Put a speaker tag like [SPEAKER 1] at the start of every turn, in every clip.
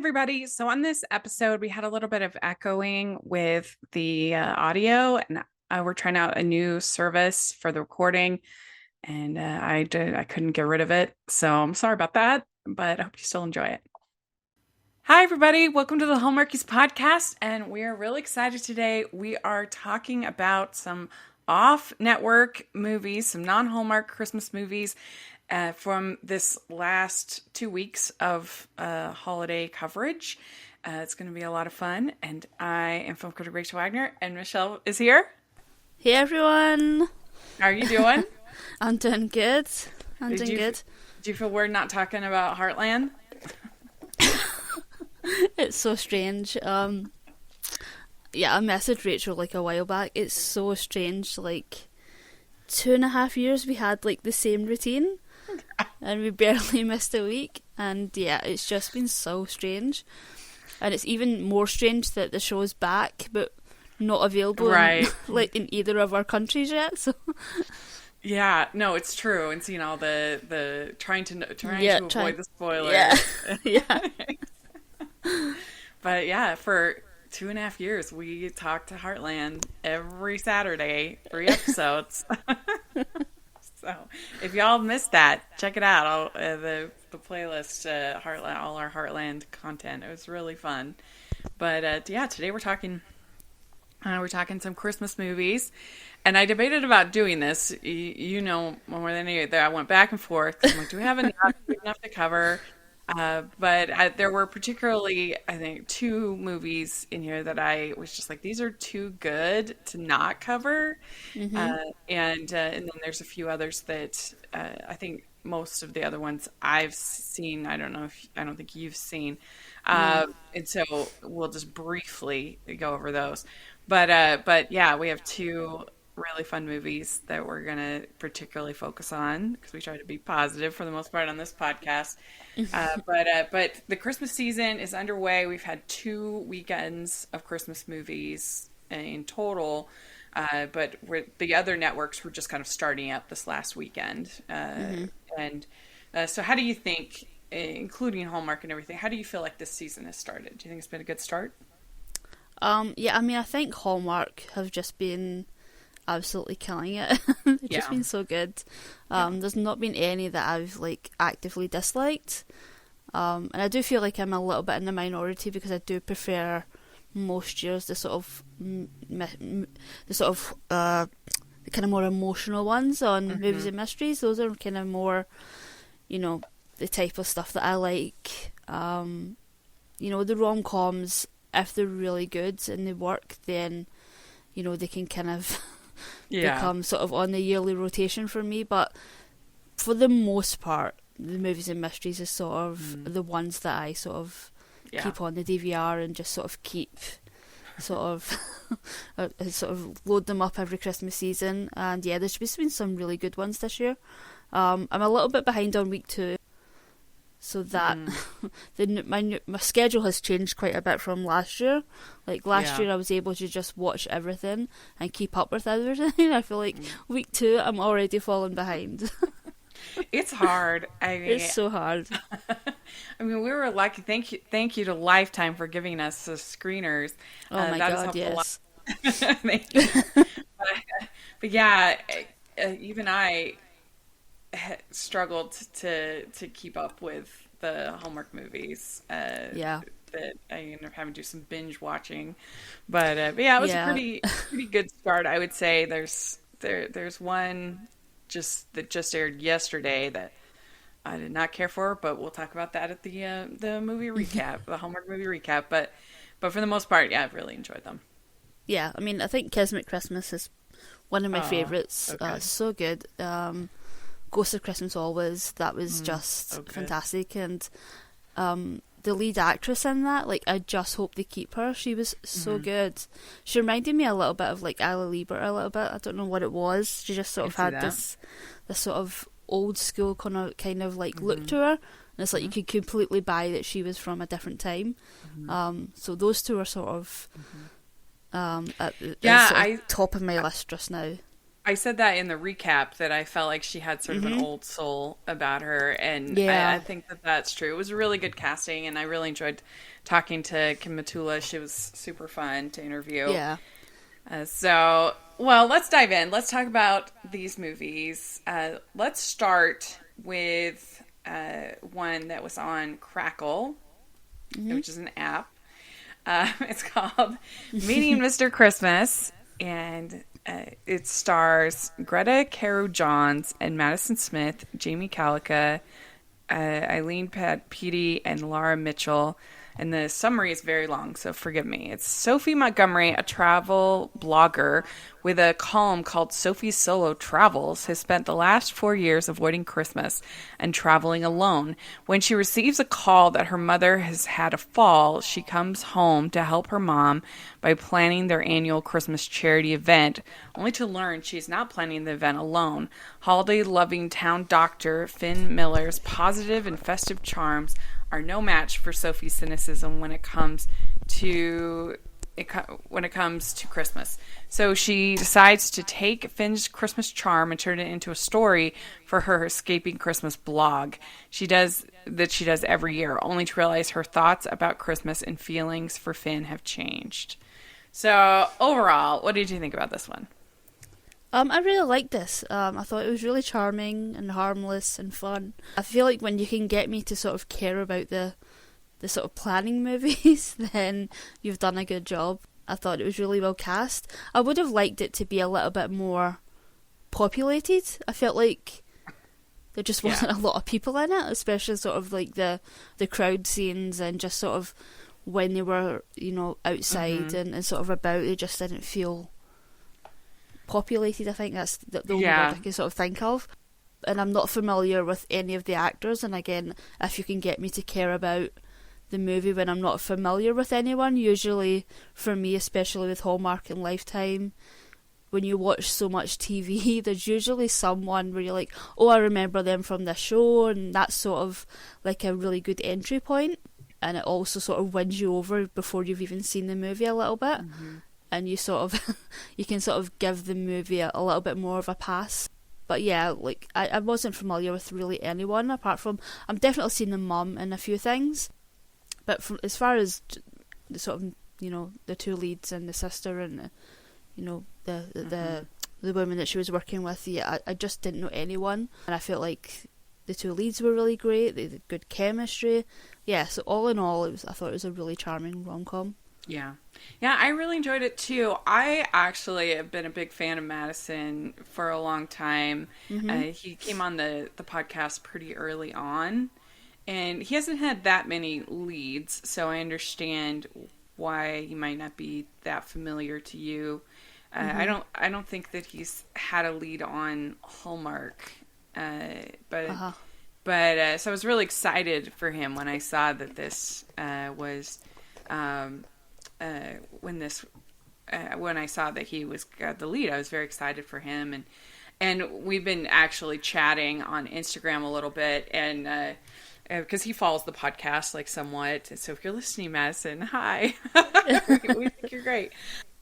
[SPEAKER 1] everybody. So, on this episode, we had a little bit of echoing with the audio, and we're trying out a new service for the recording, and I couldn't get rid of it. So, I'm sorry about that, but I hope you still enjoy it. Hi, everybody. Welcome to the Hallmarkies podcast, and we are really excited today. We are talking about some off-network movies, some non-Hallmark Christmas movies from this last 2 weeks of holiday coverage. It's going to be a lot of fun, and I am film critic Rachel Wagner, and Michelle is here.
[SPEAKER 2] Hey, everyone.
[SPEAKER 1] How are you doing?
[SPEAKER 2] I'm doing good. Do
[SPEAKER 1] you feel weird not talking about Heartland?
[SPEAKER 2] It's so strange. I messaged Rachel like a while back. It's so strange. Like 2.5 years we had like the same routine, and we barely missed a week. And yeah, it's just been so strange. And it's even more strange that the show's back, but not available in either of our countries yet. So.
[SPEAKER 1] Yeah, no, it's true. And seeing all the trying to avoid the spoilers.
[SPEAKER 2] Yeah. Yeah.
[SPEAKER 1] But yeah, for 2.5 years, we talked to Heartland every Saturday, 3 episodes. So if y'all missed that, check it out. The playlist, Heartland, all our Heartland content. It was really fun. But today we're talking some Christmas movies. And I debated about doing this. You know more than any. I went back and forth. I'm like, do we have enough to cover? But there were particularly, I think, 2 movies in here that I was just like, these are too good to not cover.
[SPEAKER 2] Mm-hmm.
[SPEAKER 1] And then there's a few others that I think most of the other ones I've seen. I don't think you've seen. And so we'll just briefly go over those. But yeah, we have 2 really fun movies that we're going to particularly focus on because we try to be positive for the most part on this podcast. But the Christmas season is underway. We've had 2 weekends of Christmas movies in total. But the other networks were just kind of starting up this last weekend. And so how do you think, including Hallmark and everything, how do you feel like this season has started? Do you think it's been a good start?
[SPEAKER 2] I think Hallmark have just been absolutely killing it. They've just been so good. There's not been any that I've like actively disliked, and I do feel like I'm a little bit in the minority because I do prefer most years the kind of more emotional ones on movies and mysteries. Those are kind of more, the type of stuff that I like. The rom-coms, if they're really good and they work, then they can kind of become sort of on the yearly rotation for me. But for the most part, the movies and mysteries is sort of the ones that I sort of keep on the DVR and just sort of keep sort of load them up every Christmas season. And there's been some really good ones this year. I'm a little bit behind on week 2, so that my schedule has changed quite a bit from last year. Like last year I was able to just watch everything and keep up with everything. I feel like week 2 I'm already falling behind.
[SPEAKER 1] It's hard.
[SPEAKER 2] It's so hard.
[SPEAKER 1] I mean, we were lucky. Thank you to Lifetime for giving us the screeners.
[SPEAKER 2] Oh my God, yes.
[SPEAKER 1] Thank you. But yeah, even I struggled to keep up with the Hallmark movies. That I ended up having to do some binge watching. But it was a pretty good start, I would say. There's one that just aired yesterday that I did not care for, but we'll talk about that at the movie recap, the Hallmark movie recap. But for the most part, I've really enjoyed them.
[SPEAKER 2] Yeah, I mean, I think Kismet Christmas is one of my favourites.
[SPEAKER 1] Okay.
[SPEAKER 2] So good. Ghost of Christmas Always, that was just fantastic. And the lead actress in that, like, I just hope they keep her. She was so good. She reminded me a little bit of like Isla Liebert a little bit. I don't know what it was. She just sort of had this sort of old school kind of like look to her, and it's like you could completely buy that she was from a different time. So those 2 are sort of at the top of my list just now.
[SPEAKER 1] I said that in the recap that I felt like she had sort of an
[SPEAKER 2] Hmm.
[SPEAKER 1] old soul about her, and I
[SPEAKER 2] Yeah,
[SPEAKER 1] think that that's true. It was a really good casting, and I really enjoyed talking to Kim Matula. She was super fun to interview.
[SPEAKER 2] yeah.
[SPEAKER 1] Well, let's dive in. Let's talk about these movies. Let's start with one that was on Crackle,
[SPEAKER 2] Hmm.
[SPEAKER 1] which is an app. It's called Meeting Mr. Christmas, and it stars Greta Caro Johns and Madison Smith, Jamie Calica, Eileen Petty, and Laura Mitchell. And the summary is very long, so forgive me. It's Sophie Montgomery, a travel blogger with a column called Sophie's Solo Travels, has spent the last 4 years avoiding Christmas and traveling alone. When she receives a call that her mother has had a fall, she comes home to help her mom by planning their annual Christmas charity event, only to learn she's not planning the event alone. Holiday-loving town doctor Finn Miller's positive and festive charms are no match for Sophie's cynicism when it comes to Christmas. So she decides to take Finn's Christmas charm and turn it into a story for her escaping Christmas blog. She does every year, only to realize her thoughts about Christmas and feelings for Finn have changed. So overall, what did you think about this one?
[SPEAKER 2] I really liked this. I thought it was really charming and harmless and fun. I feel like when you can get me to sort of care about the sort of planning movies, then you've done a good job. I thought it was really well cast. I would have liked it to be a little bit more populated. I felt like there just
[SPEAKER 1] Yeah.
[SPEAKER 2] wasn't a lot of people in it, especially sort of like the crowd scenes and just sort of when they were, outside
[SPEAKER 1] Hmm.
[SPEAKER 2] and sort of about, it just didn't feel populated. I think that's the only word
[SPEAKER 1] Yeah.
[SPEAKER 2] I can sort of think of. And I'm not familiar with any of the actors, and again, if you can get me to care about the movie when I'm not familiar with anyone, usually for me, especially with Hallmark and Lifetime, when you watch so much TV, there's usually someone where you're like, oh, I remember them from this show, and that's sort of like a really good entry point, and it also sort of wins you over before you've even seen the movie a little bit,
[SPEAKER 1] Hmm.
[SPEAKER 2] and you sort of you can sort of give the movie a little bit more of a pass. But yeah, like I wasn't familiar with really anyone apart from I'm definitely seen the mum in a few things, but from as far as the sort of the two leads and the sister and
[SPEAKER 1] Hmm.
[SPEAKER 2] the woman that she was working with, yeah, I just didn't know anyone, and I felt like the two leads were really great. They had good chemistry. Yeah, so all in all, I thought it was a really charming rom com.
[SPEAKER 1] Yeah. Yeah, I really enjoyed it too. I actually have been a big fan of Madison for a long time.
[SPEAKER 2] Mhm.
[SPEAKER 1] He came on the podcast pretty early on, and he hasn't had that many leads, so I understand why he might not be that familiar to you.
[SPEAKER 2] Mhm.
[SPEAKER 1] I don't think that he's had a lead on Hallmark,
[SPEAKER 2] Uh huh.
[SPEAKER 1] but so I was really excited for him when I saw that this was um, when this when I saw that he was got the lead. I was very excited for him, and we've been actually chatting on Instagram a little bit, and because he follows the podcast like somewhat. So if you're listening, Madison, hi, we think you're great.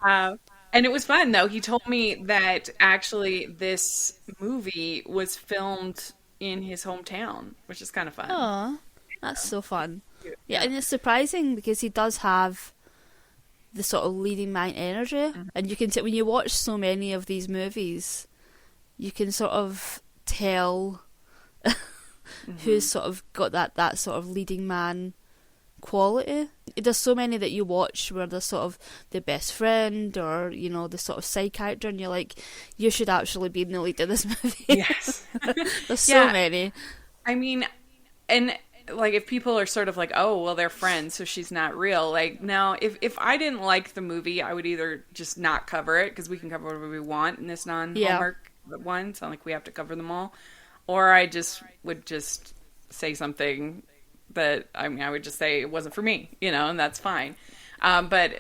[SPEAKER 1] Uh, and it was fun though. He told me that actually this movie was filmed in his hometown, which is kind of fun.
[SPEAKER 2] Oh, that's so fun. Yeah,
[SPEAKER 1] Yeah.
[SPEAKER 2] and it's surprising because he does have the sort of leading man energy, and you can when you watch so many of these movies, you can sort of tell who's
[SPEAKER 1] Hmm.
[SPEAKER 2] sort of got that sort of leading man quality. There's so many that you watch where they're sort of the best friend or the sort of side character, and you're like, you should actually be in the lead of this movie.
[SPEAKER 1] Yes.
[SPEAKER 2] There's so
[SPEAKER 1] Yeah.
[SPEAKER 2] many.
[SPEAKER 1] I mean, and like if people are sort of like, oh, well, they're friends, so she's not real. Like, now, if I didn't like the movie, I would either just not cover it because we can cover whatever we want in this
[SPEAKER 2] Yeah.
[SPEAKER 1] non-Hallmark one. It's not like we have to cover them all. Or I just would just say something that I would just say it wasn't for me, and that's fine. But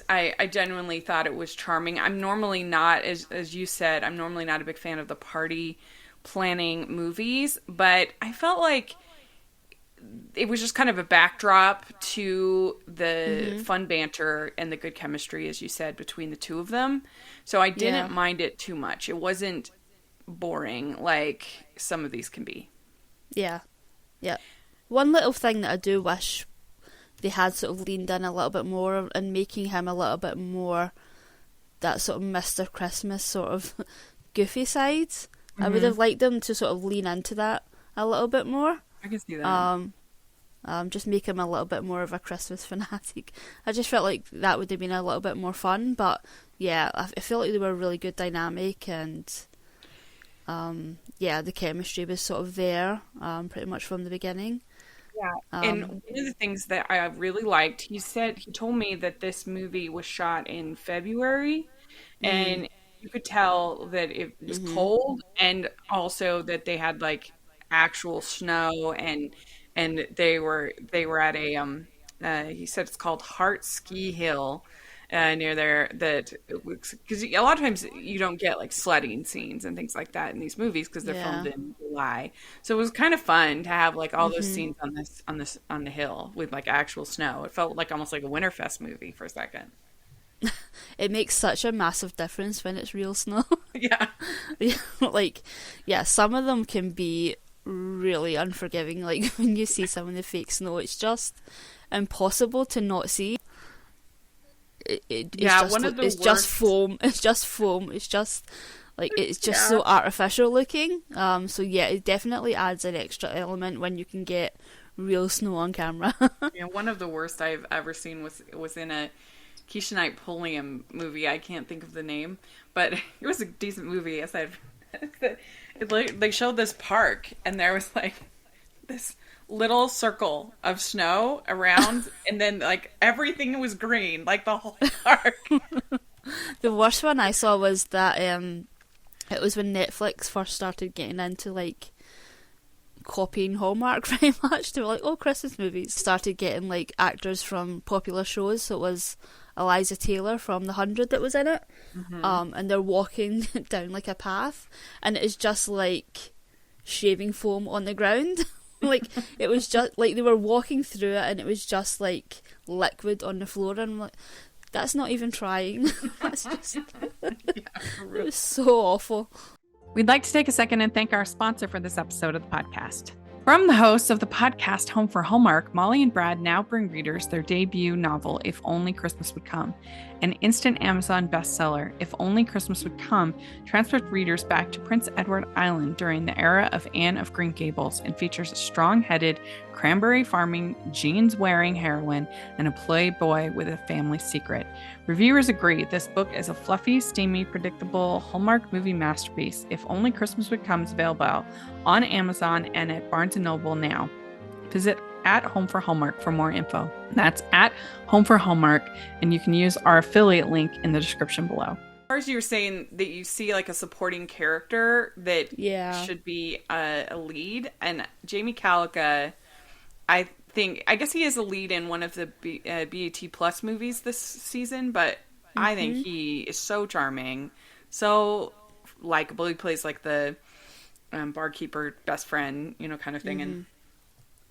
[SPEAKER 1] I genuinely thought it was charming. I'm normally not, as you said, I'm normally not a big fan of the party planning movies, but I felt like it was just kind of a backdrop to the
[SPEAKER 2] Mhm.
[SPEAKER 1] fun banter and the good chemistry, as you said, between the two of them. So I didn't
[SPEAKER 2] Yeah.
[SPEAKER 1] mind it too much. It wasn't boring like some of these can be.
[SPEAKER 2] Yeah. Yeah. One little thing that I do wish they had sort of leaned in a little bit more and making him a little bit more that sort of Mr. Christmas sort of goofy side. I would
[SPEAKER 1] Mm-hmm.
[SPEAKER 2] have liked them to sort of lean into that a little bit more.
[SPEAKER 1] I can see that.
[SPEAKER 2] Um, just make him a little bit more of a Christmas fanatic. I just felt like that would have been a little bit more fun. But yeah, I feel like they were a really good dynamic, and yeah, the chemistry was sort of there pretty much from the beginning.
[SPEAKER 1] Yeah. And
[SPEAKER 2] Um,
[SPEAKER 1] one of the things that I really liked, he told me that this movie was shot in February,
[SPEAKER 2] mm,
[SPEAKER 1] and you could tell that it was
[SPEAKER 2] mhm,
[SPEAKER 1] cold, and also that they had like actual snow, and they were at a he said it's called Hart Ski Hill near there, that because a lot of times you don't get like sledding scenes and things like that in these movies because they're filmed
[SPEAKER 2] yeah.
[SPEAKER 1] in July. So it was kind of fun to have like all those
[SPEAKER 2] Mhm.
[SPEAKER 1] scenes on the hill with like actual snow. It felt like almost like a Winterfest movie for a second.
[SPEAKER 2] It makes such a massive difference when it's real snow.
[SPEAKER 1] Yeah.
[SPEAKER 2] Like, yeah, some of them can be really unforgiving. Like when you see some of the fake snow, it's just impossible to not see.
[SPEAKER 1] Yeah, one of the
[SPEAKER 2] It's just
[SPEAKER 1] worst.
[SPEAKER 2] foam. It's just foam. It's just like it's just
[SPEAKER 1] Yeah.
[SPEAKER 2] so artificial looking. So yeah, it definitely adds an extra element when you can get real snow on camera.
[SPEAKER 1] Yeah, one of the worst I've ever seen was in a Keisha Knight Pulliam movie. I can't think of the name, but it was a decent movie. Aside, they showed this park, and there was like this little circle of snow around, and then like everything was green, like the whole park.
[SPEAKER 2] The worst one I saw was that it was when Netflix first started getting into like copying Hallmark very much. They were like, oh, Christmas movies. Started getting like actors from popular shows. So it was Eliza Taylor from The Hundred that was in it.
[SPEAKER 1] Hmm.
[SPEAKER 2] And they're walking down like a path, and it's just like shaving foam on the ground. Like it was just like they were walking through it, and it was just like liquid on the floor. And I'm like, that's not even trying. That's just it was so awful.
[SPEAKER 1] We'd like to take a second and thank our sponsor for this episode of the podcast. From the hosts of the podcast Home for Hallmark, Molly and Brad now bring readers their debut novel, If Only Christmas Would Come. An instant Amazon bestseller, If Only Christmas Would Come transports readers back to Prince Edward Island during the era of Anne of Green Gables and features a strong-headed, cranberry farming, jeans wearing heroine and a playboy with a family secret. Reviewers agree this book is a fluffy, steamy, predictable Hallmark movie masterpiece. If Only Christmas Would Come is available on Amazon and at Barnes & Noble now. Visit at Home for Hallmark for more info. That's at Home for Hallmark, and you can use our affiliate link in the description below. As far as you were saying that you see like a supporting character that
[SPEAKER 2] Yeah.
[SPEAKER 1] should be a lead, and Jamie Calica, I guess he is a lead in one of the BAT Plus movies this season, but I think
[SPEAKER 2] Mhm.
[SPEAKER 1] he is so charming, so likable. He plays like the barkeeper best friend, kind of thing, and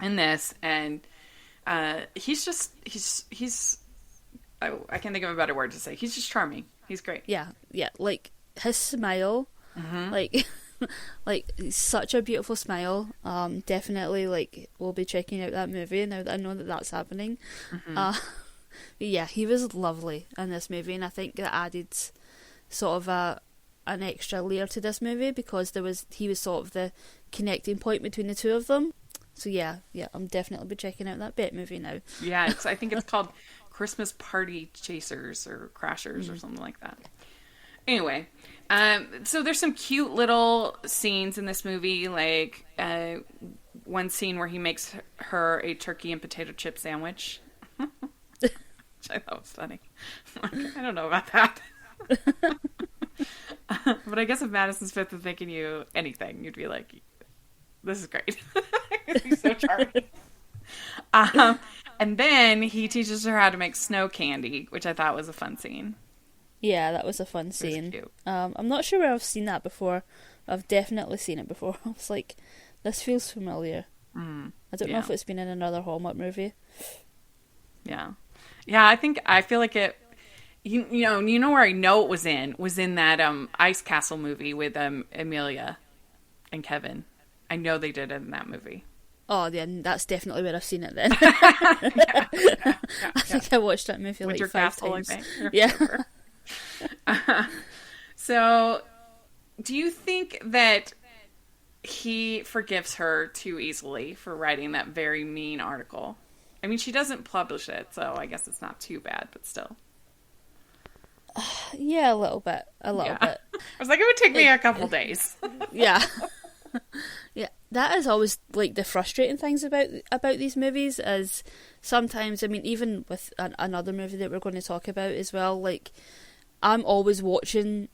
[SPEAKER 2] Mhm.
[SPEAKER 1] in this, and he's I can't think of a better word to say. He's just charming. He's great.
[SPEAKER 2] Yeah. Yeah. Like his smile,
[SPEAKER 1] Hmm.
[SPEAKER 2] like like such a beautiful smile. Definitely like we'll be checking out that movie now that I know that that's happening.
[SPEAKER 1] Hmm.
[SPEAKER 2] Uh, yeah, he was lovely in this movie, and I think that added sort of an extra layer to this movie because he was sort of the connecting point between the two of them. So yeah, I'm definitely be checking out that Bit movie now.
[SPEAKER 1] Yeah, I think it's called Christmas Party Chasers or Crashers or something like that. Anyway, so there's some cute little scenes in this movie, like one scene where he makes her a turkey and potato chip sandwich, which I thought was funny. I don't know about that. But I guess if Madison's Fifth is making you anything, you'd be like, this is great. He's so charming. Um, and then he teaches her how to make snow candy, which I thought was a fun scene.
[SPEAKER 2] Yeah, that was a fun
[SPEAKER 1] It was
[SPEAKER 2] scene.
[SPEAKER 1] cute.
[SPEAKER 2] I'm not sure where I've seen that before. I've definitely seen it before. I was like, this feels familiar.
[SPEAKER 1] Mm,
[SPEAKER 2] I don't know
[SPEAKER 1] yeah.
[SPEAKER 2] if it's been in another Hallmark movie.
[SPEAKER 1] Yeah. Yeah, I feel like it you know where I know it was in that Ice Castle movie with Amelia and Kevin. I know they did it in that movie.
[SPEAKER 2] Oh, then that's definitely where I've seen it then.
[SPEAKER 1] Yeah, yeah, yeah,
[SPEAKER 2] I
[SPEAKER 1] yeah.
[SPEAKER 2] think I watched that movie like
[SPEAKER 1] Winter
[SPEAKER 2] five
[SPEAKER 1] Castle, I
[SPEAKER 2] times.
[SPEAKER 1] think, or
[SPEAKER 2] Yeah.
[SPEAKER 1] whatever. So, do you think that he forgives her too easily for writing that very mean article? I mean, she doesn't publish it, so I guess it's not too bad, but still.
[SPEAKER 2] Yeah, a little bit. A little
[SPEAKER 1] Yeah. I
[SPEAKER 2] bit.
[SPEAKER 1] was like, it would take me
[SPEAKER 2] Like,
[SPEAKER 1] a couple days.
[SPEAKER 2] yeah. Yeah, that is always like the frustrating things about these movies is sometimes, I mean, even with another movie that we're going to talk about as well, like I'm always watching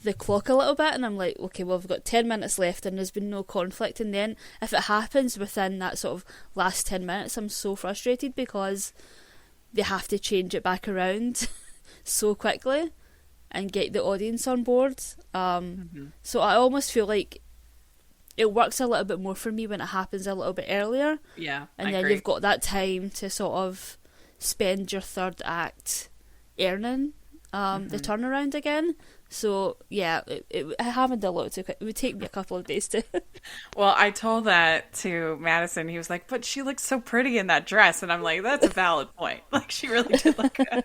[SPEAKER 2] the clock a little bit and I'm like, okay, well, we've got 10 minutes left and there's been no conflict, and then if it happens within that sort of last 10 minutes, I'm so frustrated because they have to change it back around so quickly and get the audience on board.
[SPEAKER 1] Hmm.
[SPEAKER 2] So I almost feel like it works a little bit more for me when it happens a little bit earlier,
[SPEAKER 1] Yeah, I
[SPEAKER 2] and then
[SPEAKER 1] agree.
[SPEAKER 2] you've got that time to sort of spend your third act earning the
[SPEAKER 1] Hmm.
[SPEAKER 2] turnaround again. So yeah, it happened a lot too quick. It would take me a couple of days to.
[SPEAKER 1] Well, I told that to Madison. He was like, "But she looks so pretty in that dress," and I'm like, "That's a valid point. Like, she really did look good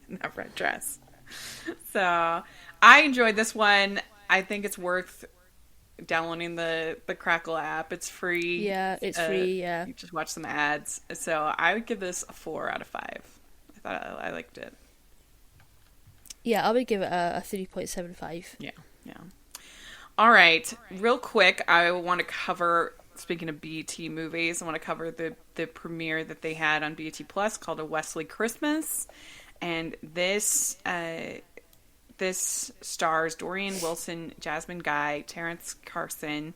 [SPEAKER 1] in that red dress." So, I enjoyed this one. I think it's worth downloading the Crackle app. It's free.
[SPEAKER 2] Yeah, it's free. Yeah,
[SPEAKER 1] You just watch some ads. So, I would give this a 4 out of 5. I thought I liked it.
[SPEAKER 2] yeah, I would give it a 3.75.
[SPEAKER 1] Yeah, yeah. All right, real quick, I want to cover. Speaking of BET movies, I want to cover the premiere that they had on BET Plus called A Wesley Christmas, and this stars Dorian Wilson, Jasmine Guy, Terrence Carson,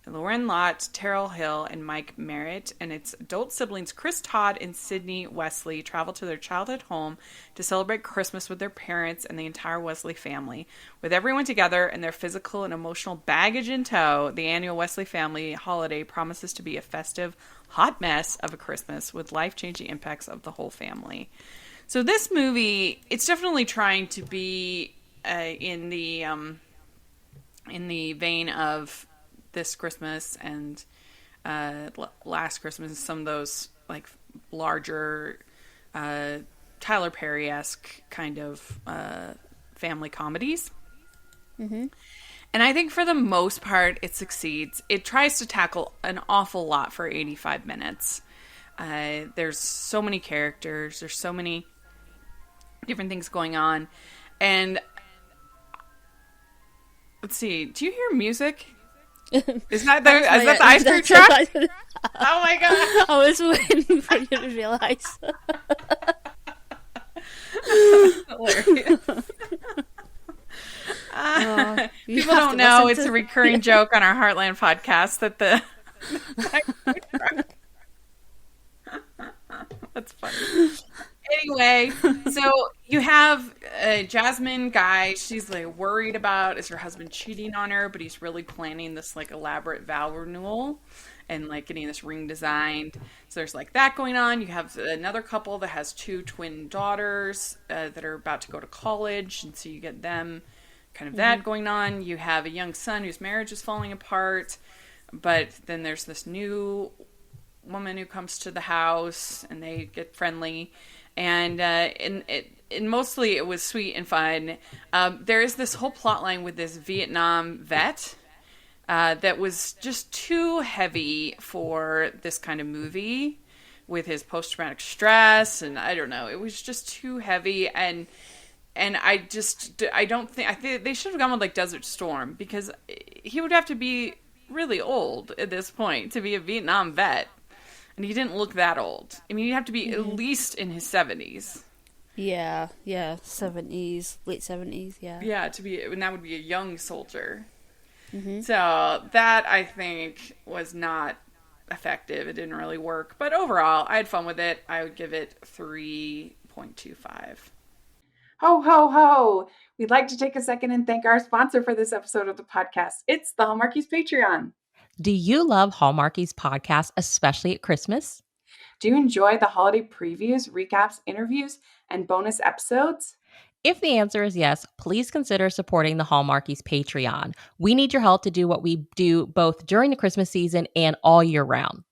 [SPEAKER 1] Lauren Lott, Terrell Hill, and Mike Merritt. And its adult siblings Chris Todd and Sydney Wesley travel to their childhood home to celebrate Christmas with their parents and the entire Wesley family. With everyone together and their physical and emotional baggage in tow, the annual Wesley family holiday promises to be a festive, hot mess of a Christmas with life-changing impacts of the whole family. So this movie, it's definitely trying to be in the vein of this Christmas and last Christmas, some of those like larger Tyler Perry esque kind of family comedies.
[SPEAKER 2] Mhm.
[SPEAKER 1] And I think for the most part, it succeeds. It tries to tackle an awful lot for 85 minutes. There's so many characters, there's so many different things going on. And let's see, do you hear music? Is that the ice cream
[SPEAKER 2] That's
[SPEAKER 1] truck?
[SPEAKER 2] my.
[SPEAKER 1] Oh my god.
[SPEAKER 2] I was waiting for you to realise.
[SPEAKER 1] Hilarious.
[SPEAKER 2] You
[SPEAKER 1] People
[SPEAKER 2] have
[SPEAKER 1] don't
[SPEAKER 2] to
[SPEAKER 1] know
[SPEAKER 2] listen
[SPEAKER 1] it's
[SPEAKER 2] to.
[SPEAKER 1] a recurring joke on our Heartland podcast that the that's funny. Anyway, so you have Jasmine Guy. She's like worried about is her husband cheating on her, but he's really planning this like elaborate vow renewal and like getting this ring designed. So there's like that going on. You have another couple that has two twin daughters that are about to go to college, and so you get them kind of
[SPEAKER 2] Mhm.
[SPEAKER 1] that going on. You have a young son whose marriage is falling apart, but then there's this new woman who comes to the house and they get friendly, and mostly it was sweet and fun. There is this whole plot line with this Vietnam vet that was just too heavy for this kind of movie with his post-traumatic stress, and I don't know, it was just too heavy. And I don't think I think they should have gone with like Desert Storm, because he would have to be really old at this point to be a Vietnam vet, and he didn't look that old. I mean, he'd have to be at
[SPEAKER 2] Mhm.
[SPEAKER 1] least in his 70s.
[SPEAKER 2] Yeah, yeah, 70s, late 70s, yeah.
[SPEAKER 1] Yeah, to be, and that would be a young soldier.
[SPEAKER 2] Mhm.
[SPEAKER 1] So that I think was not effective. It didn't really work, but overall, I had fun with it. I would give it 3.25. Ho, ho, ho! We'd like to take a second and thank our sponsor for this episode of the podcast. It's the Hallmarkies Patreon.
[SPEAKER 3] Do you love Hallmarky's podcast, especially at Christmas?
[SPEAKER 1] Do you enjoy the holiday previews, recaps, interviews, and bonus episodes?
[SPEAKER 3] If the answer is yes, please consider supporting the Hallmarkies Patreon. We need your help to do what we do both during the Christmas season and all year round.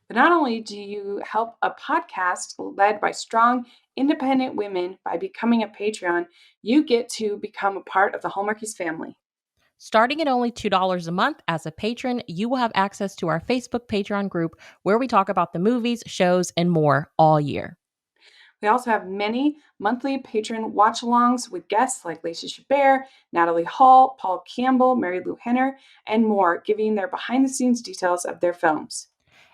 [SPEAKER 1] But not only do you help a podcast led by strong, independent women by becoming a Patreon, you get to become a part of the Hallmarkies family.
[SPEAKER 3] Starting at only $2 a month as a patron, you will have access to our Facebook Patreon group where we talk about the movies, shows, and more all year.
[SPEAKER 1] We also have many monthly patron watch-alongs with guests like Lacey Chabert, Natalie Hall, Paul Campbell, Mary Lou Henner, and more, giving their behind-the-scenes details of their films.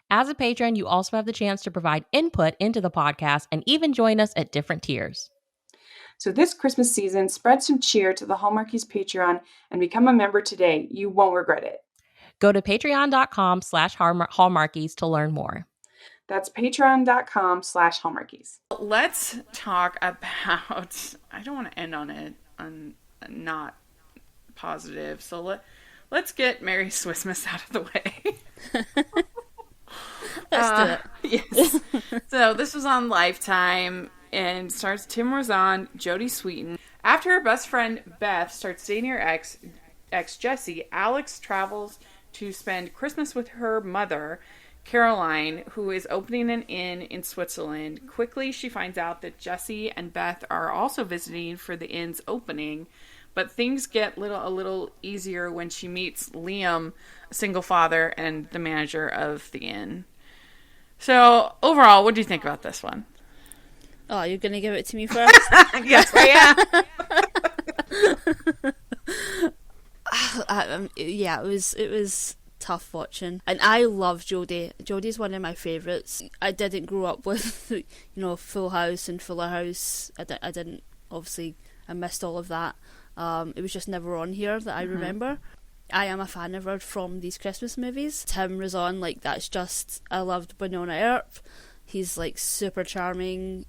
[SPEAKER 3] As a patron, you also have the chance to provide input into the podcast and even join us at different tiers.
[SPEAKER 1] So this Christmas season, spread some cheer to the Hallmarkies Patreon and become a member today. You won't regret it.
[SPEAKER 3] Go to patreon.com/Hallmarkies to learn more.
[SPEAKER 1] That's patreon.com/Hallmarkies.
[SPEAKER 4] Let's talk about, I don't want to end on it on not positive. So let's get Merry Swissmas out of the way.
[SPEAKER 2] Let's do it.
[SPEAKER 4] Yes. So this was on Lifetime and stars Tim Rozon, Jodie Sweetin. After her best friend Beth starts dating her ex Jesse, Alex travels to spend Christmas with her mother, Caroline, who is opening an inn in Switzerland. Quickly, she finds out that Jesse and Beth are also visiting for the inn's opening, but things get a little easier when she meets Liam, a single father and the manager of the inn. So, overall, what do you think about this one?
[SPEAKER 2] Oh, you're going to give it to me first?
[SPEAKER 4] Yes, I am.
[SPEAKER 2] Yeah, it was tough watching, and I love Jodie. Jodie's one of my favourites. I didn't grow up with, Full House and Fuller House. I didn't. Obviously, I missed all of that. It was just never on here that I remember. I am a fan of her from these Christmas movies. Tim Rozon, I loved Winona Earp. He's super charming,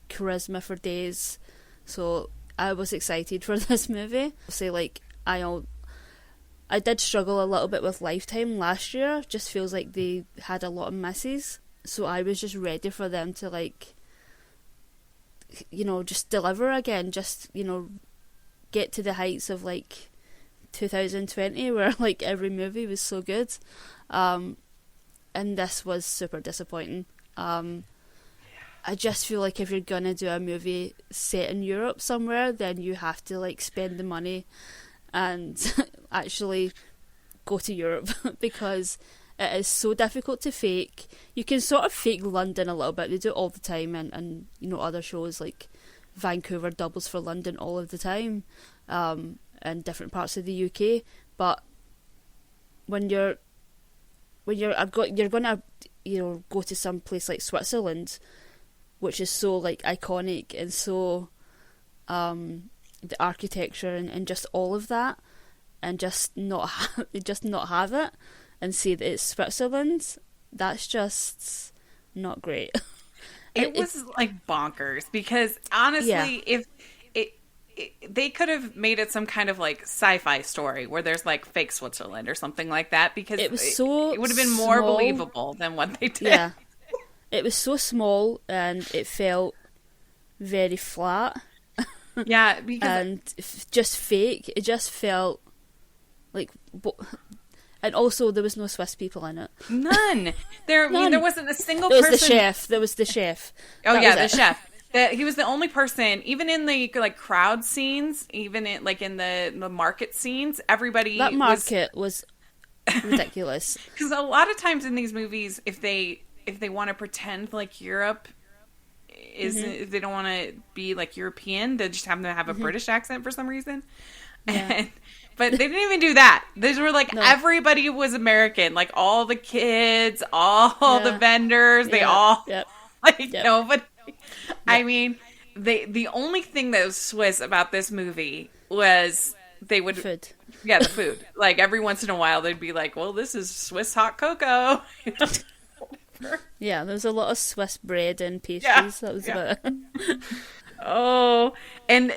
[SPEAKER 2] charisma for days. So I was excited for this movie. I did struggle a little bit with Lifetime last year. Just feels like they had a lot of misses. So I was just ready for them to just deliver again. Just, get to the heights of 2020 where every movie was so good. And this was super disappointing. I just feel like if you're gonna do a movie set in Europe somewhere, then you have to spend the money and actually go to Europe because it is so difficult to fake. You can sort of fake London a little bit. They do it all the time, and other shows like Vancouver doubles for London all of the time, in different parts of the UK. But when you're gonna go to some place like Switzerland, which is so iconic and so the architecture and just all of that, and just not have it and say that it's Switzerland, that's just not great.
[SPEAKER 4] It was bonkers because honestly, if they could have made it some kind of sci-fi story where there's fake Switzerland or something like that, because
[SPEAKER 2] it was so
[SPEAKER 4] it would have been more
[SPEAKER 2] small.
[SPEAKER 4] believable than what they did.
[SPEAKER 2] Yeah, it was so small and it felt very flat.
[SPEAKER 4] Yeah, because
[SPEAKER 2] and just fake. It just felt and also there was no Swiss people in it.
[SPEAKER 4] None. There wasn't a single
[SPEAKER 2] There
[SPEAKER 4] person.
[SPEAKER 2] There was the chef.
[SPEAKER 4] Oh
[SPEAKER 2] That
[SPEAKER 4] yeah,
[SPEAKER 2] was
[SPEAKER 4] the
[SPEAKER 2] it.
[SPEAKER 4] chef. He was the only person, even in the crowd scenes, even in in the market scenes, everybody
[SPEAKER 2] That market was ridiculous.
[SPEAKER 4] Because a lot of times in these movies, if they want to pretend Europe is, if they don't want to be European, they just have them have a British accent for some reason.
[SPEAKER 2] Yeah.
[SPEAKER 4] But they didn't even do that. These were
[SPEAKER 2] No.
[SPEAKER 4] everybody was American, all the kids, all the vendors, they all
[SPEAKER 2] Yep.
[SPEAKER 4] nobody. I mean, the only thing that was Swiss about this movie was they would
[SPEAKER 2] Food.
[SPEAKER 4] Yeah, the food. Every once in a while, they'd be well, this is Swiss hot cocoa.
[SPEAKER 2] Yeah, there was a lot of Swiss bread and pastries.
[SPEAKER 4] Yeah,
[SPEAKER 2] That was
[SPEAKER 4] yeah.
[SPEAKER 2] about it.
[SPEAKER 4] Oh, And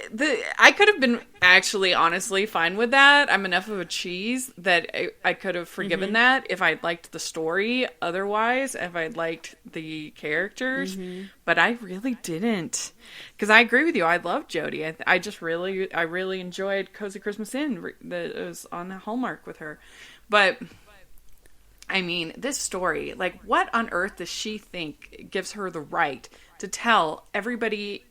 [SPEAKER 4] I could have been actually honestly fine with that. I'm enough of a cheese that I could have forgiven that if I'd liked the story otherwise, if I'd liked the characters. But I really didn't. Because I agree with you. I love Jodie. I really enjoyed Cozy Christmas Inn that was on Hallmark with her. But I mean, this story, like, what on earth does she think gives her the right to tell everybody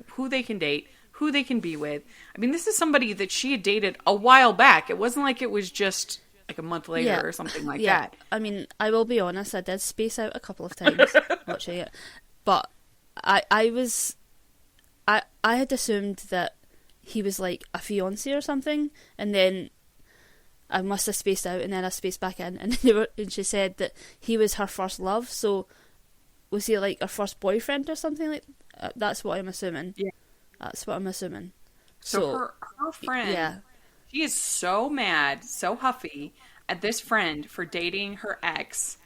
[SPEAKER 4] who they can date, who they can be with? I mean, this is somebody that she had dated a while back. It wasn't like it was just like a month later or something like that.
[SPEAKER 2] I mean, I will be honest, I did space out a couple of times watching it. But I had assumed that he was like a fiancé or something, and then I must have spaced out, and then I spaced back in, and she said that he was her first love. So was he like her first boyfriend or something like? That's what I'm assuming. Yeah, that's what I'm assuming.
[SPEAKER 4] So her friend, she is so mad, so huffy at this friend for dating her ex,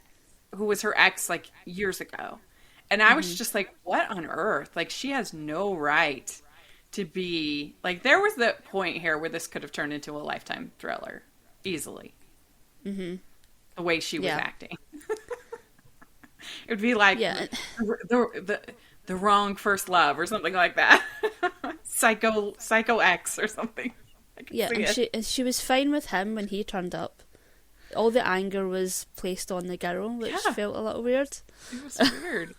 [SPEAKER 4] who was her ex like years ago, and I was just like, what on earth? Like, she has no right to be like. There was the point here where this could have turned into a Lifetime thriller. Easily. The way she was acting. It would be like the wrong first love or something like that. Psycho X or something.
[SPEAKER 2] And she was fine with him when he turned up. All the anger was placed on the girl, which felt a little weird.
[SPEAKER 4] It was weird.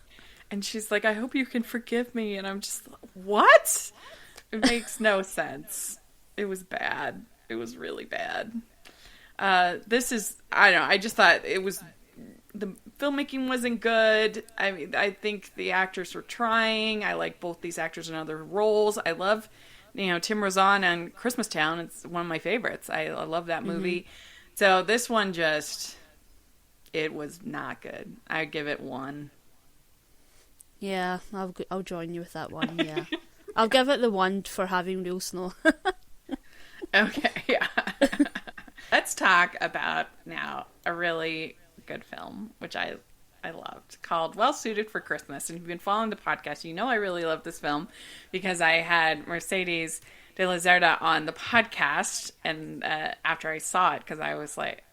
[SPEAKER 4] And she's like, I hope you can forgive me. And I'm just like, what? It makes no sense. It was bad. It was really bad. This is, I don't know, I just thought the filmmaking wasn't good. I mean, I think the actors were trying. I like both these actors in other roles. I love, Tim Rozon on Christmas Town. It's one of my favorites. I love that movie. So this one it was not good. I give it 1.
[SPEAKER 2] Yeah, I'll join you with that one, yeah. I'll give it the 1 for having real snow.
[SPEAKER 4] Okay, yeah. Let's talk about now a really good film, which I loved, called Well Suited for Christmas. And if you've been following the podcast, you know I really love this film because I had Mercedes de la Cerda on the podcast, and after I saw it, because I was like,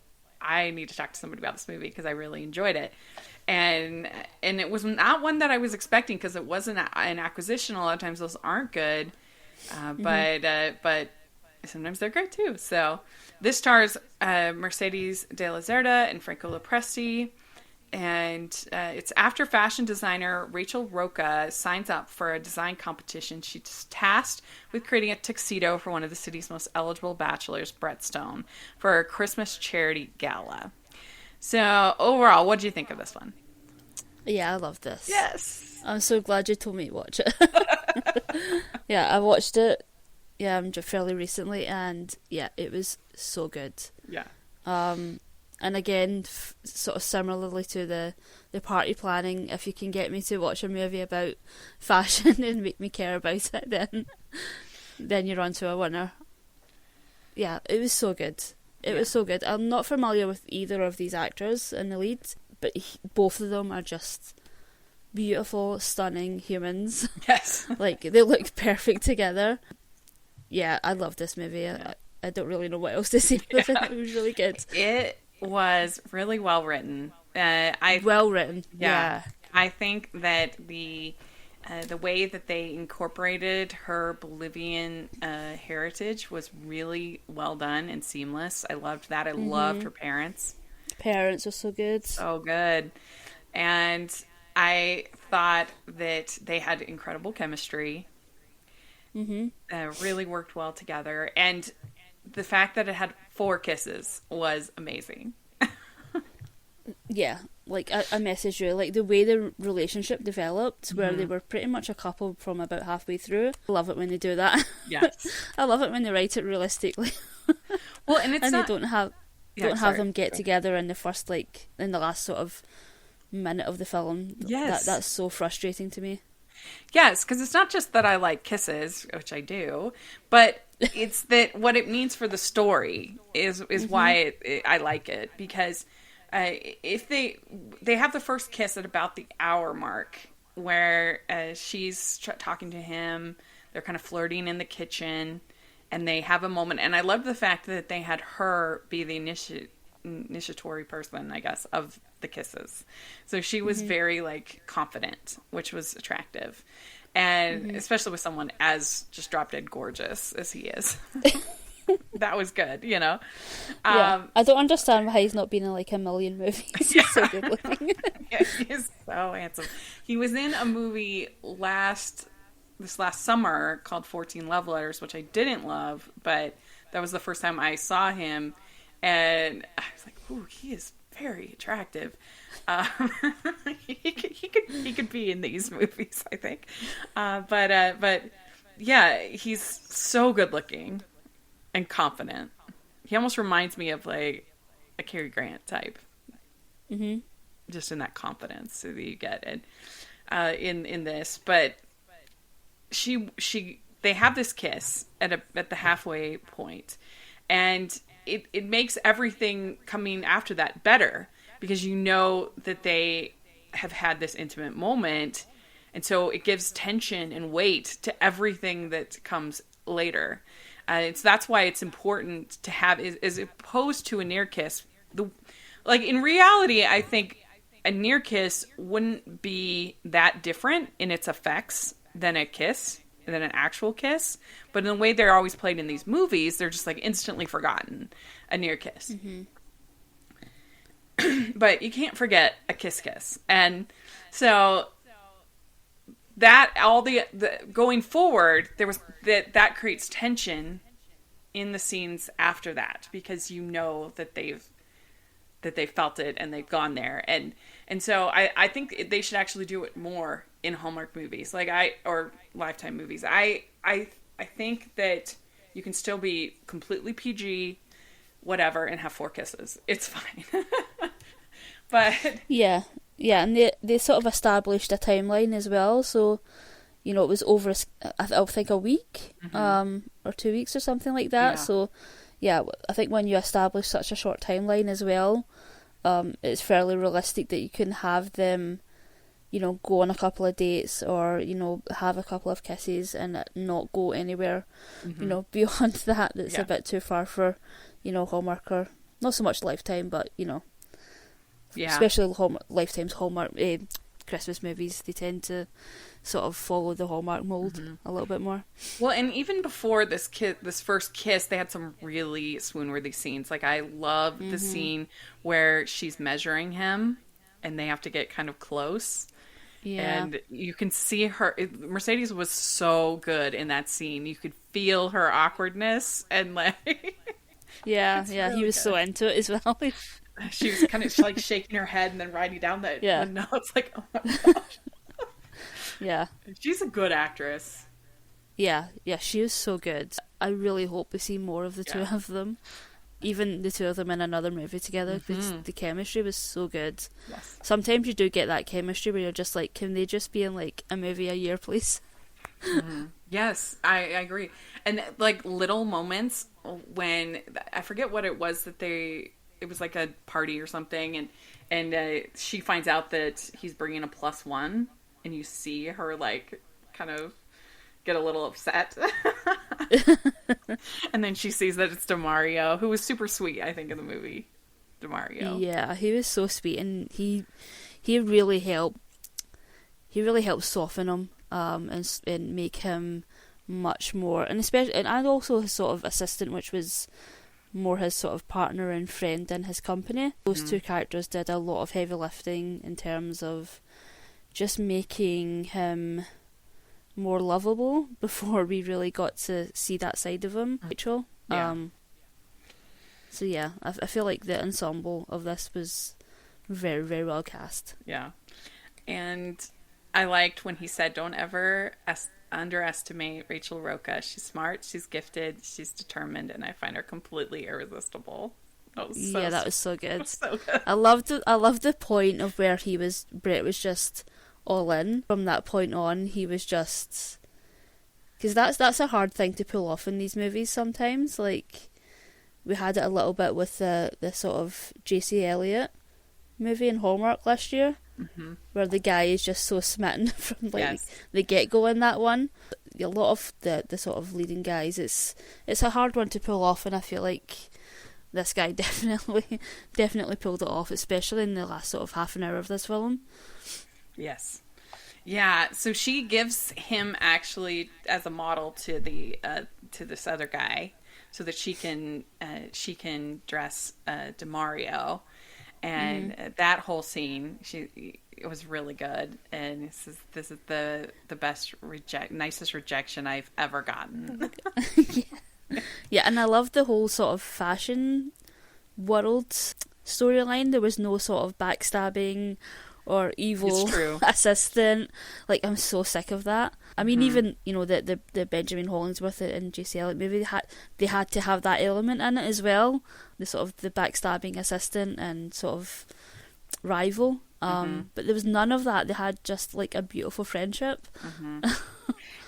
[SPEAKER 4] I need to talk to somebody about this movie because I really enjoyed it. And it was not one that I was expecting because it wasn't an acquisition. A lot of times those aren't good, but sometimes they're great too. So this stars Mercedes de la Cerda and Franco Lopresti, and it's after fashion designer Rachel Roca signs up for a design competition. She's tasked with creating a tuxedo for one of the city's most eligible bachelors, Brett Stone, for a Christmas charity gala. So overall, what do you think of this one?
[SPEAKER 2] Yeah, I love this.
[SPEAKER 4] Yes.
[SPEAKER 2] I'm so glad you told me to watch it. Yeah, I watched it fairly recently, and it was so good.
[SPEAKER 4] Yeah.
[SPEAKER 2] And again, sort of similarly to the party planning, if you can get me to watch a movie about fashion and make me care about it, then you're on to a winner. Yeah, it was so good. It was so good. I'm not familiar with either of these actors in the lead, but both of them are just beautiful, stunning humans.
[SPEAKER 4] Yes.
[SPEAKER 2] Like, they look perfect together. Yeah, I love this movie. I don't really know what else to say. It was really good.
[SPEAKER 4] It was really well written.
[SPEAKER 2] Well written. Yeah.
[SPEAKER 4] I think that the way that they incorporated her Bolivian heritage was really well done and seamless. I loved that. I loved her parents.
[SPEAKER 2] Parents are so good.
[SPEAKER 4] So good. And I thought that they had incredible chemistry. Really worked well together. And the fact that it had 4 kisses was amazing.
[SPEAKER 2] Yeah, like I messaged you, like the way the relationship developed, where they were pretty much a couple from about halfway through. I love it when they do that.
[SPEAKER 4] Yes.
[SPEAKER 2] I love it when they write it realistically.
[SPEAKER 4] Well, and it's
[SPEAKER 2] they don't have them get
[SPEAKER 4] Sorry.
[SPEAKER 2] together in the last sort of minute of the film.
[SPEAKER 4] Yes.
[SPEAKER 2] That's so frustrating to me.
[SPEAKER 4] Yes, because it's not just that I like kisses, which I do, but it's that what it means for the story is why I like it. Because if they have the first kiss at about the hour mark, where she's talking to him. They're kind of flirting in the kitchen, and they have a moment. And I love the fact that they had her be the initiatory person, I guess, of the kisses. So she was very like confident, which was attractive. And especially with someone as just drop dead gorgeous as he is. That was good, you know?
[SPEAKER 2] Yeah. I don't understand why he's not been in like a million movies. He's so good looking.
[SPEAKER 4] Yeah, he is so handsome. He was in a movie this last summer called 14 Love Letters, which I didn't love, but that was the first time I saw him. And I was like, ooh, he is very attractive. He could be in these movies, I think. But yeah, he's so good looking and confident. He almost reminds me of like a Cary Grant type.
[SPEAKER 2] Mm-hmm.
[SPEAKER 4] Just in that confidence that you get in this. But they have this kiss at the halfway point, and it makes everything coming after that better, because you know that they have had this intimate moment, and so it gives tension and weight to everything that comes later. That's why it's important to have, as opposed to a near kiss. Like in reality, I think a near kiss wouldn't be that different in its effects than a kiss, than an actual kiss. But in the way they're always played in these movies, they're just like instantly forgotten. A near kiss. Mm-hmm. But you can't forget a kiss. And so that all the going forward, there was that creates tension in the scenes after that, because you know that they've felt it and they've gone there. And so I think they should actually do it more in Hallmark movies, or Lifetime movies. I think that you can still be completely PG, whatever, and have 4 kisses. It's fine. But
[SPEAKER 2] yeah, and they sort of established a timeline as well. So, you know, it was over, I think, a week, or 2 weeks or something like that. Yeah. So, yeah, I think when you establish such a short timeline as well, it's fairly realistic that you can have them, you know, go on a couple of dates, or, you know, have a couple of kisses and not go anywhere, you know, beyond that. That's a bit too far for, you know, Hallmark, or not so much Lifetime, but, you know, especially Lifetime's Hallmark Christmas movies, they tend to sort of follow the Hallmark mold a little bit more.
[SPEAKER 4] Well, and even before this first kiss, they had some really swoon-worthy scenes. Like, I love the scene where she's measuring him, and they have to get kind of close. Yeah. And you can see her. Mercedes was so good in that scene. You could feel her awkwardness, and like,
[SPEAKER 2] yeah, really he was good. So into it as well.
[SPEAKER 4] She was kind of like shaking her head and then writing down the notes. Like, oh my gosh.
[SPEAKER 2] Yeah,
[SPEAKER 4] she's a good actress.
[SPEAKER 2] Yeah, she was so good. I really hope we see more of the two of them. Even the two of them in another movie together, because the chemistry was so good. Yes. Sometimes you do get that chemistry where you're just like, can they just be in like a movie a year, please?
[SPEAKER 4] Yes, I agree. And like little moments when, I forget what it was that it was like a party or something, and she finds out that he's bringing a +1, and you see her like kind of get a little upset. And then she sees that it's DeMario, who was super sweet, I think, in the movie. DeMario. Yeah,
[SPEAKER 2] he was so sweet, and he really helped soften him, and make him much more, and especially, and also his sort of assistant, which was more his sort of partner and friend in his company. Those two characters did a lot of heavy lifting in terms of just making him more lovable before we really got to see that side of him, Rachel. Yeah. So yeah, I feel like the ensemble of this was very, very well cast.
[SPEAKER 4] Yeah. And I liked when he said, don't ever underestimate Rachel Rocha. She's smart, she's gifted, she's determined, and I find her completely irresistible. That was so good. So good.
[SPEAKER 2] I loved the point of where Brett was just all in. From that point on, he was just, because that's a hard thing to pull off in these movies sometimes. Like, we had it a little bit with the sort of J.C. Elliott movie in Hallmark last year. where the guy is just so smitten from like
[SPEAKER 1] Yes.
[SPEAKER 2] the get go in that one. A lot of the sort of leading guys, it's a hard one to pull off, and I feel like this guy definitely pulled it off, especially in the last sort of half an hour of this film.
[SPEAKER 1] Yes. Yeah, so she gives him actually as a model to this other guy, so that she can dress Demario, and that whole scene it was really good, and this is the best nicest rejection I've ever gotten.
[SPEAKER 2] Yeah, and I love the whole sort of fashion world storyline. There was no sort of backstabbing or evil
[SPEAKER 1] It's true.
[SPEAKER 2] assistant. Like, I'm so sick of that. I mean, even, you know, the Benjamin Hollingsworth and JC Elliott movie, they had to have that element in it as well. The sort of the backstabbing assistant and sort of rival. But there was none of that. They had just like a beautiful friendship.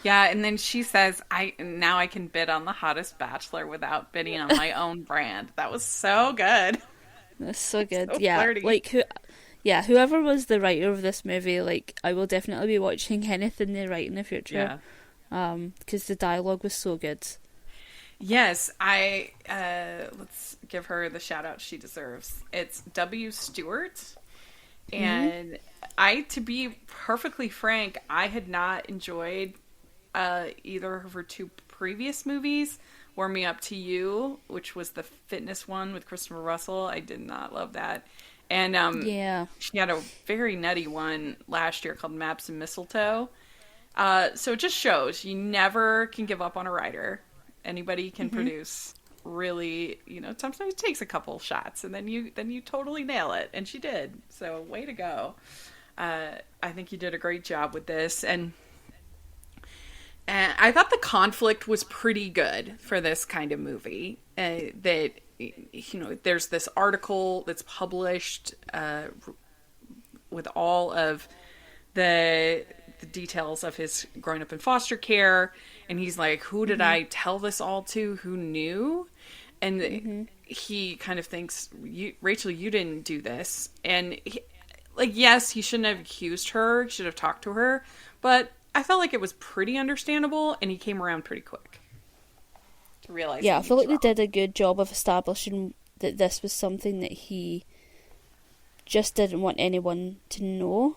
[SPEAKER 1] Yeah, and then she says, "I can bid on the hottest bachelor without bidding on my own brand." That was so good.
[SPEAKER 2] That's so good.
[SPEAKER 1] So
[SPEAKER 2] Yeah,
[SPEAKER 1] flirty.
[SPEAKER 2] like yeah, whoever was the writer of this movie, like, I will definitely be watching anything they write in the future. Because the dialogue was so good.
[SPEAKER 1] Yes, let's give her the shout out she deserves. It's W. Stewart. And to be perfectly frank, I had not enjoyed either of her two previous movies. Warm Me Up to You, which was the fitness one with Christopher Russell. I did not love that. And
[SPEAKER 2] Yeah.
[SPEAKER 1] she had a very nutty one last year called Maps and Mistletoe. So it just shows you never can give up on a writer. Anybody can produce really, sometimes it takes a couple shots and then you totally nail it. And she did. So way to go. I think you did a great job with this. And I thought the conflict was pretty good for this kind of movie. That, there's this article that's published with all of the details of his growing up in foster care, and he's like, who did I tell this all to? Who knew? And he kind of thinks, Rachel, you didn't do this. And yes, he shouldn't have accused her. He should have talked to her. But I felt like it was pretty understandable, and he came around pretty quick to realize.
[SPEAKER 2] Yeah, I feel like they did a good job of establishing that this was something that he just didn't want anyone to know,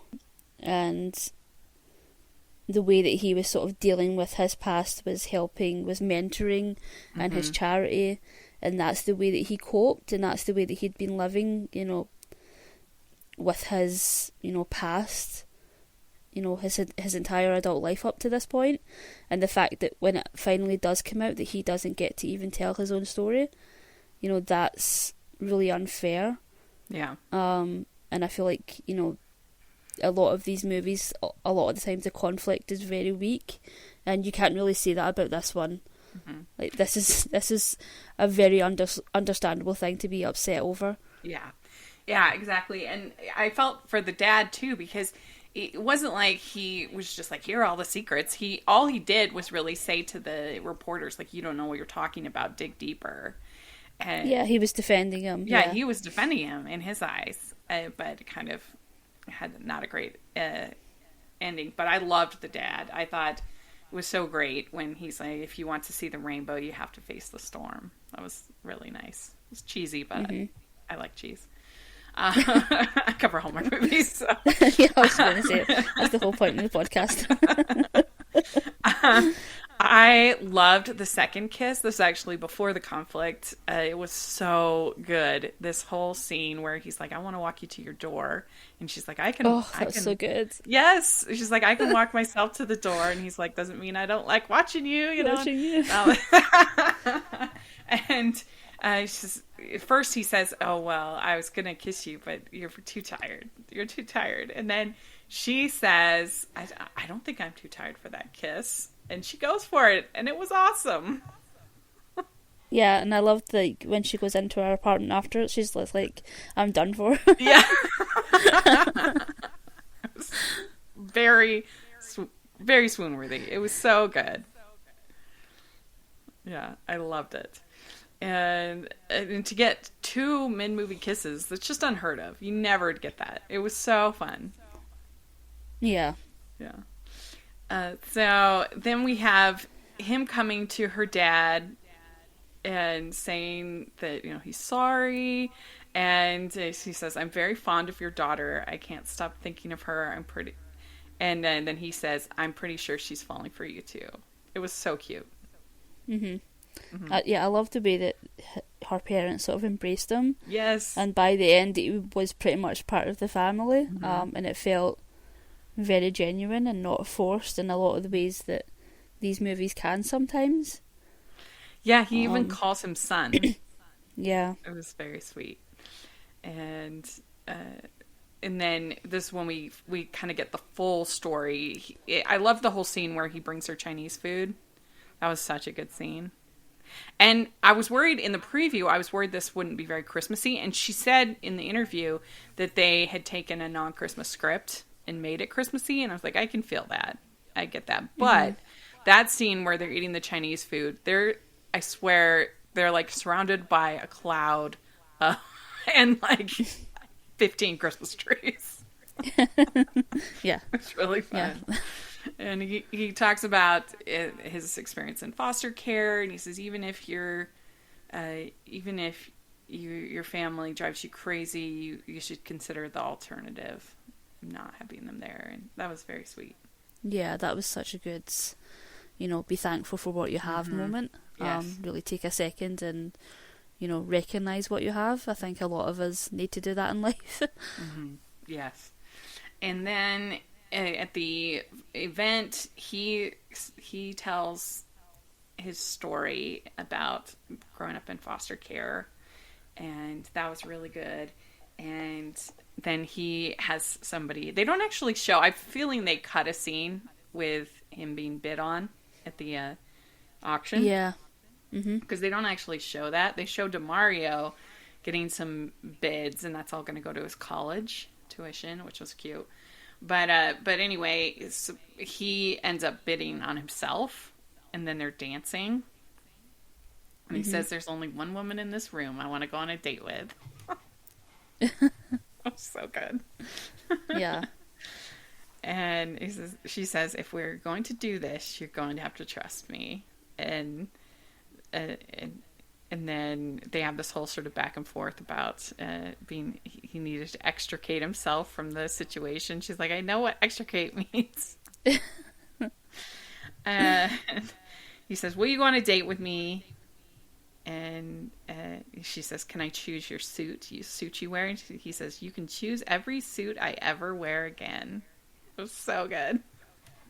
[SPEAKER 2] and the way that he was sort of dealing with his past was mentoring and his charity, and that's the way that he coped, and that's the way that he'd been living, with his, past, his entire adult life up to this point. And the fact that when it finally does come out that he doesn't get to even tell his own story, that's really unfair.
[SPEAKER 1] Yeah.
[SPEAKER 2] And I feel like, a lot of these movies, a lot of the times the conflict is very weak, and you can't really say that about this one. Like, this is a very understandable thing to be upset over.
[SPEAKER 1] Yeah, exactly. And I felt for the dad too, because it wasn't like he was just like, here are all the secrets. All he did was really say to the reporters, like, you don't know what you're talking about, dig deeper. And
[SPEAKER 2] yeah, he was defending him.
[SPEAKER 1] Yeah, he was defending him in his eyes, but kind of had not a great ending. But I loved the dad. I thought it was so great when he's like, if you want to see the rainbow, you have to face the storm. That was really nice. It was cheesy, but I like cheese. I cover Hallmark movies. So.
[SPEAKER 2] Yeah, I was going to say, that's the whole point of the podcast.
[SPEAKER 1] I loved the second kiss. This is actually before the conflict. It was so good. This whole scene where he's like, I want to walk you to your door. And she's like, I can.
[SPEAKER 2] Oh, that's so good.
[SPEAKER 1] Yes. She's like, I can walk myself to the door. And he's like, doesn't mean I don't like watching you,
[SPEAKER 2] Watching you.
[SPEAKER 1] And at first he says, oh, well, I was going to kiss you, but you're too tired. You're too tired. And then she says, I don't think I'm too tired for that kiss. And she goes for it, and it was awesome.
[SPEAKER 2] Yeah, and I loved, like, when she goes into her apartment after it, she's like, I'm done for.
[SPEAKER 1] Yeah. Very, very swoon-worthy. It was so good. Yeah, I loved it. And to get two mid-movie kisses, that's just unheard of. You never get that. It was so fun.
[SPEAKER 2] Yeah.
[SPEAKER 4] Yeah. So then we have him coming to her dad and saying that, he's sorry. And he says, I'm very fond of your daughter. I can't stop thinking of her. I'm pretty. And then he says, I'm pretty sure she's falling for you too. It was so cute.
[SPEAKER 2] Mhm. Yeah, I love the way that her parents sort of embraced him,
[SPEAKER 4] Yes.
[SPEAKER 2] and by the end, he was pretty much part of the family. And it felt very genuine and not forced in a lot of the ways that these movies can sometimes.
[SPEAKER 4] Yeah, he even calls him son.
[SPEAKER 2] Yeah.
[SPEAKER 4] It was very sweet. And then this when we kind of get the full story. I love the whole scene where he brings her Chinese food. That was such a good scene. And I was worried in the preview, I was worried this wouldn't be very Christmassy. And she said in the interview that they had taken a non-Christmas script and made it Christmassy. And I was like, I can feel that. I get that. But that scene where they're eating the Chinese food, I swear, they're like surrounded by a cloud and like 15 Christmas trees.
[SPEAKER 2] Yeah.
[SPEAKER 4] It's really fun. Yeah. And he talks about his experience in foster care, and he says even if your family drives you crazy, you should consider the alternative, not having them there, and that was very sweet.
[SPEAKER 2] Yeah, that was such a good, be thankful for what you have moment.
[SPEAKER 4] Yes.
[SPEAKER 2] Really take a second and recognise what you have. I think a lot of us need to do that in life.
[SPEAKER 4] Yes. And then at the event, he tells his story about growing up in foster care, and that was really good. And then he has somebody, they don't actually show, I'm feeling they cut a scene with him being bid on at the auction.
[SPEAKER 2] Yeah.
[SPEAKER 4] Because they don't actually show that. They show DeMario getting some bids, and that's all going to go to his college tuition, which was cute. But anyway, he ends up bidding on himself, and then they're dancing. And he says, there's only one woman in this room I want to go on a date with. That's so good.
[SPEAKER 2] Yeah.
[SPEAKER 4] And she says, if we're going to do this, you're going to have to trust me. And then they have this whole sort of back and forth about he needed to extricate himself from the situation. She's like, I know what extricate means. He says, will you go on a date with me? And she says, can I choose your suit you wear? And he says, you can choose every suit I ever wear again. It was so good.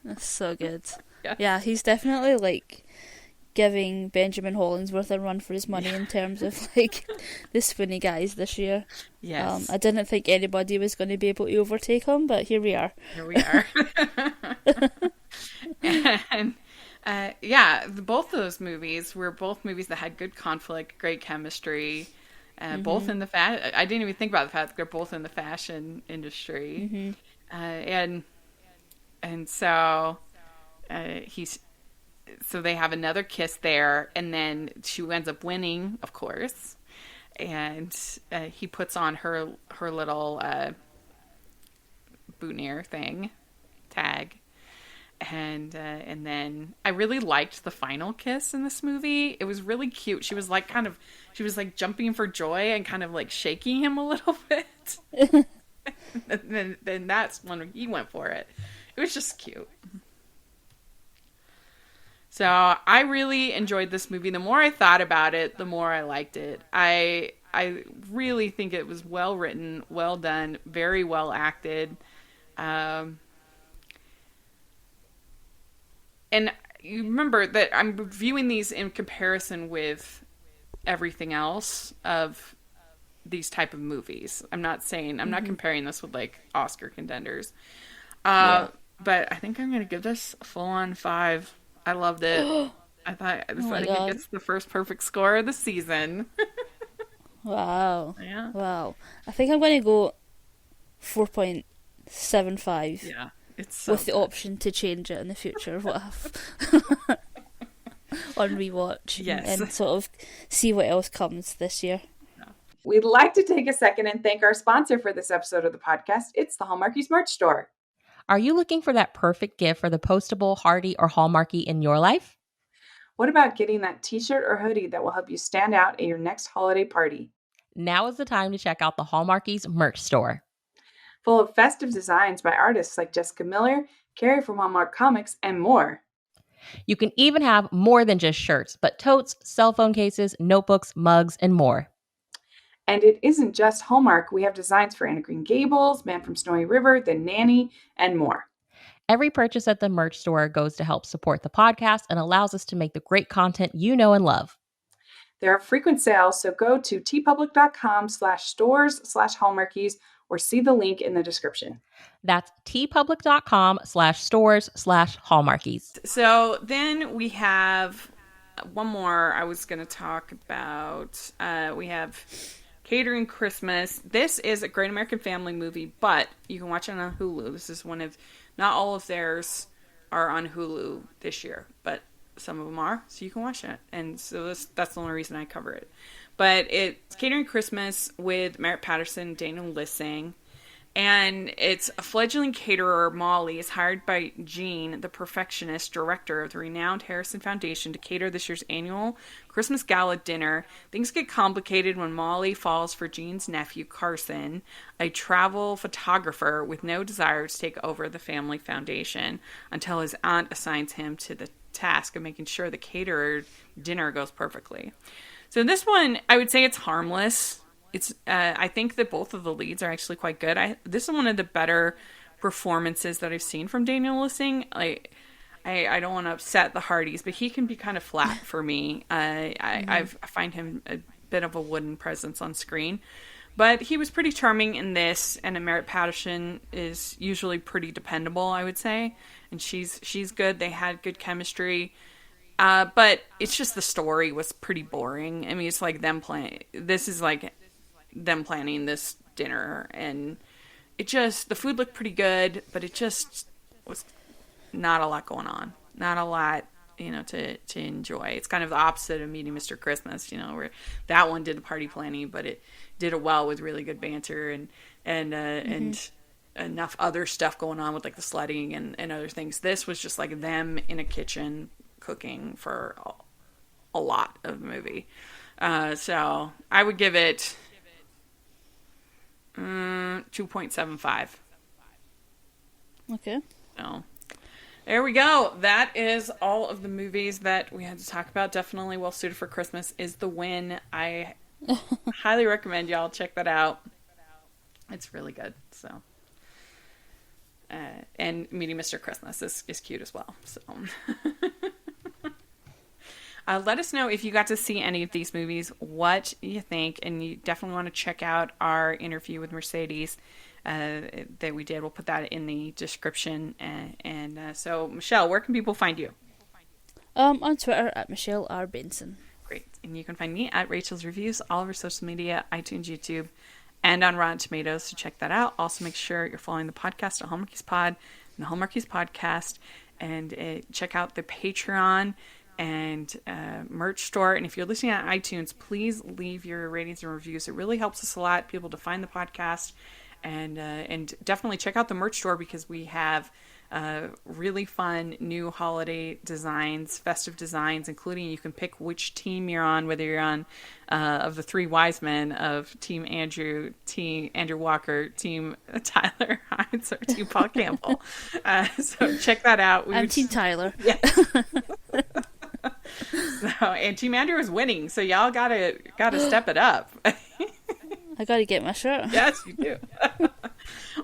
[SPEAKER 2] That's so good.
[SPEAKER 4] Yeah.
[SPEAKER 2] Yeah, he's definitely like giving Benjamin Hollingsworth a run for his money in terms of like the spoony guys this year.
[SPEAKER 4] Yes.
[SPEAKER 2] I didn't think anybody was going to be able to overtake him, but here we are.
[SPEAKER 4] Here we are. And both of those movies were both movies that had good conflict, great chemistry, both in the I didn't even think about the fact that they're both in the fashion industry. And so so they have another kiss there, and then she ends up winning, of course. And he puts on her little boutonniere thing, tag. And then I really liked the final kiss in this movie. It was really cute. She was like jumping for joy and kind of like shaking him a little bit. And then that's when he went for it. It was just cute. So I really enjoyed this movie. The more I thought about it, the more I liked it. I really think it was well written, well done, very well acted. And you remember that I'm viewing these in comparison with everything else of these type of movies. I'm not comparing this with like Oscar contenders. But I think I'm going to give this a full-on 5. I loved it. I think it gets the first perfect score of the season.
[SPEAKER 2] Wow.
[SPEAKER 4] Yeah.
[SPEAKER 2] Wow. I think I'm going to go 4.75.
[SPEAKER 4] Yeah. It's so
[SPEAKER 2] with the option to change it in the future on rewatch.
[SPEAKER 4] Yes.
[SPEAKER 2] And sort of see what else comes this year.
[SPEAKER 4] We'd like to take a second and thank our sponsor for this episode of the podcast. It's the Hallmarkies merch store.
[SPEAKER 3] Are you looking for that perfect gift for the postable, hardy, or Hallmarky in your life?
[SPEAKER 4] What about getting that t-shirt or hoodie that will help you stand out at your next holiday party?
[SPEAKER 3] Now is the time to check out the Hallmarkies merch store.
[SPEAKER 4] Full of festive designs by artists like Jessica Miller, Carrie from Hallmark Comics, and more.
[SPEAKER 3] You can even have more than just shirts, but totes, cell phone cases, notebooks, mugs, and more.
[SPEAKER 4] And it isn't just Hallmark. We have designs for Anna Green Gables, Man from Snowy River, The Nanny, and more.
[SPEAKER 3] Every purchase at the merch store goes to help support the podcast and allows us to make the great content you know and love.
[SPEAKER 4] There are frequent sales, so go to tpublic.com/stores/hallmarkies or see the link in the description.
[SPEAKER 3] That's tpublic.com/stores/hallmarkies.
[SPEAKER 1] So then we have one more I was going to talk about. We have Catering Christmas. This is a Great American Family movie, but you can watch it on Hulu. This is one of, not all of theirs are on Hulu this year, but some of them are, so you can watch it. And so that's the only reason I cover it. But it's Catering Christmas with Merritt Patterson and Daniel Lissing. And it's a fledgling caterer, Molly, is hired by Jean, the perfectionist director of the renowned Harrison Foundation, to cater this year's annual Christmas gala dinner. Things get complicated when Molly falls for Jean's nephew, Carson, a travel photographer with no desire to take over the family foundation, until his aunt assigns him to the task of making sure the caterer dinner goes perfectly. So this one, I would say it's harmless. It's I think that both of the leads are actually quite good. This is one of the better performances that I've seen from Daniel Lissing. I don't want to upset the Hardys, but he can be kind of flat for me. I find him a bit of a wooden presence on screen. But he was pretty charming in this, and Merritt Patterson is usually pretty dependable, I would say. And she's good. They had good chemistry. But it's just the story was pretty boring. I mean, it's like them playing. This is like them planning this dinner, and the food looked pretty good, but it just was not a lot going on. Not a lot, to enjoy. It's kind of the opposite of Meeting Mr. Christmas, where that one did the party planning, but it did it well with really good banter and enough other stuff going on with like the sledding and other things. This was just like them in a kitchen cooking for a lot of the movie. So I would give it 2.75.
[SPEAKER 2] Okay.
[SPEAKER 1] So there we go. That is all of the movies that we had to talk about. Definitely well suited for Christmas is the win. I highly recommend y'all check that out. It's really good. So, and Meeting Mr. Christmas is cute as well. So, let us know if you got to see any of these movies, what you think, and you definitely want to check out our interview with Mercedes that we did. We'll put that in the description. So, Michelle, where can people find you?
[SPEAKER 2] On Twitter at Michelle R. Benson.
[SPEAKER 1] Great. And you can find me at Rachel's Reviews, all over social media, iTunes, YouTube, and on Rotten Tomatoes. So check that out. Also, make sure you're following the podcast at Hallmarkies Pod and the Hallmarkies Podcast. And check out the Patreon and merch store. And if you're listening on iTunes, please leave your ratings and reviews. It really helps us a lot, people to find the podcast. And definitely check out the merch store, because we have really fun new holiday designs, festive designs, including you can pick which team you're on, whether you're on of the three wise men of Team Andrew, Team Andrew Walker, Team Tyler Hines, or Team Paul Campbell. So check that out.
[SPEAKER 2] I'm Team Tyler.
[SPEAKER 1] Yeah. And Team Andrew is winning, so y'all gotta step it up.
[SPEAKER 2] I gotta get my shirt.
[SPEAKER 1] Yes, you do.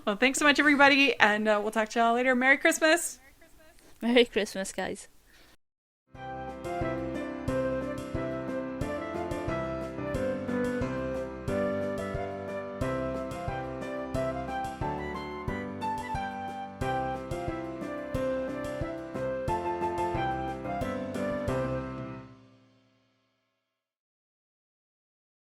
[SPEAKER 1] Well, thanks so much, everybody, and we'll talk to y'all later. Merry Christmas.
[SPEAKER 2] Merry Christmas, guys.